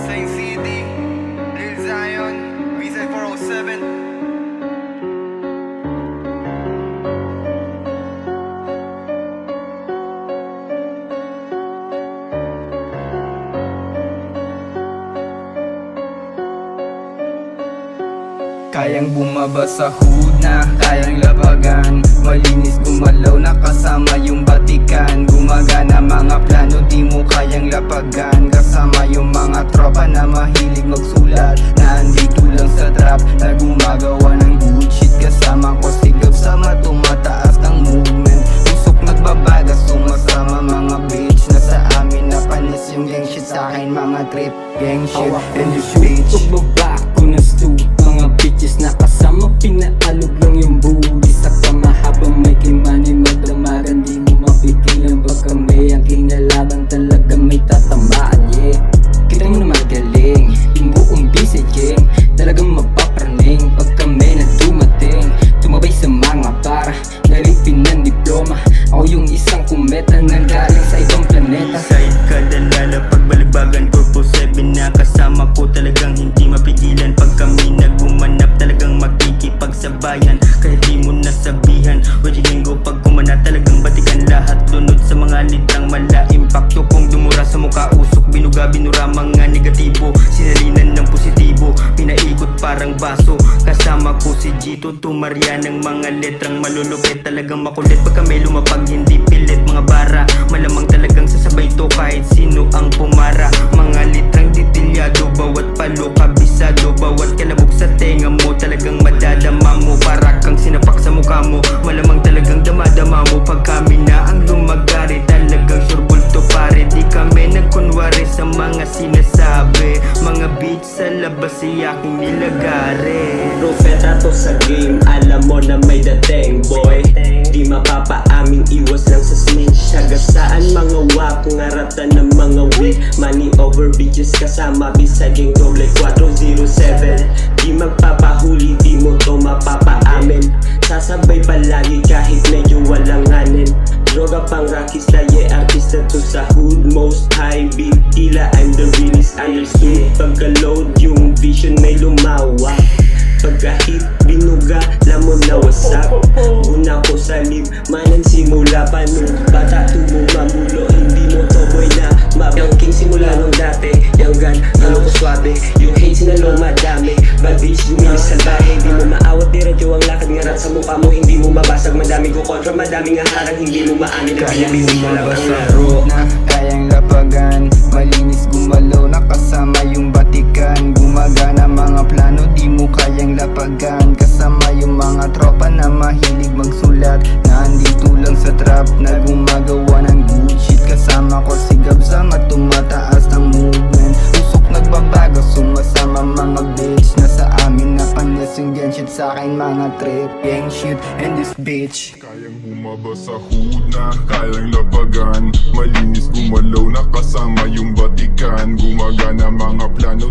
Saint City, Lil Zion, Visa 407. Kayang bumaba sa hood na kayang labagan, malinis gumalaw na kasama yung batikan. Gumagana mga plano di mo kayang lapagan, kasama yung mga tropa na mahilig magsulat, na andito lang sa trap na gumagawa ng good shit. Kasama ko sigab sama tumataas ng movement, usok nagbabagas sumasama mga bitch. Na sa amin na panis yung gang shit, sa akin mga trip gang shit and this bitch. Pagbaba ko na stu, mga bitches na kasama, pinaalog lang yung booty sa kama habang may kimani magdamagan. Di mo mapigilan pag kami ang kinalaban, talaga may tatamaan, yeah. Kita mo na magaling, yung buong busy gang, talagang mapapraning pag kami na dumating. Tumabay sa mga para, nalipin ng diploma. Ako yung isang kumeta na galing sa ibang planeta. Side ka dalala, pagbalibagan Corpo 7 na kasama ko, talagang hindi mapigilan pag kami nagumanap, talagang makikipagsabayan kahit di mo nasabihan. Wajilinggo pag kumana, talagang batikan lahat lunod sa mga litrang mala impacto. Kung dumura sa mukha, usok, binuga, binura mga negatibo, sinalinan ng positibo, pinaikot parang baso. Kasama ko si Gito, tumarya ng mga letrang malulupit, talagang makulit pag kami lumapag, hindi pilit mga bara. Malamang talagang sasabay to kahit sino ang pumara. Mga litrang detalyado, bawat palo kabisado, bawat kalabog sa tenga mo, talagang madadama mo, para kang sinapak sa mukha mo. Malamang talagang damadama mo pag kami na ang lumagari, talagang sure bulto pare. Di kami nagkunwari sa mga sinasabi, mga beats sa labas si aking nilagari. Propeta to sa game, alam mo na may dating boy. Di mapapaamin, iwas lang sa snitch. Sagasaan mga wap, ngaratan ng mga weak. Money over bitches kasama beside yung doble 407. Di magpapahuli, di mo to mapapaamin. Sasabay palagi kahit medyo walang anin. Droga pang rakista, yeah, artista to sa hood. Most high beat, tila I'm the realest understood. Pagka-load yung vision may lumawa, pagka-hit, binuga, lamon na wasak. Una ko sa lib, manan simula pa nung bata, tubo magulo, hindi mo to boy na map. Yung king simula nung dati, yung gun, ano ko swabe. Yung hate sinalo madami, bad bitch, lumilis salbahe. Di mo maawat, diretso ang lakad, ngarat sa mukha mo, hindi mo mabasag. Madami ko kontra, madami nga harang, hindi mo maamin. Kayang bumaba sa hood na kayang lapagan, malinis gumalaw na kasama yung batikan. Gumagana mga plano di mo kayang lapagan, kasama yung mga tropa na mahilig magsulat, na andito lang sa trap na gumagawa ng good shit. Kasama ko sigab sama tumataas ng movement, usok nagbabago sumasama mga bitch. Na sa amin na panis yung gang shit, sa akin mga trip gang shit and this bitch. Kayang bumaba sa hood na kayang labagan, malinis gumalaw na kasama yung batikan. Gumagana mga plano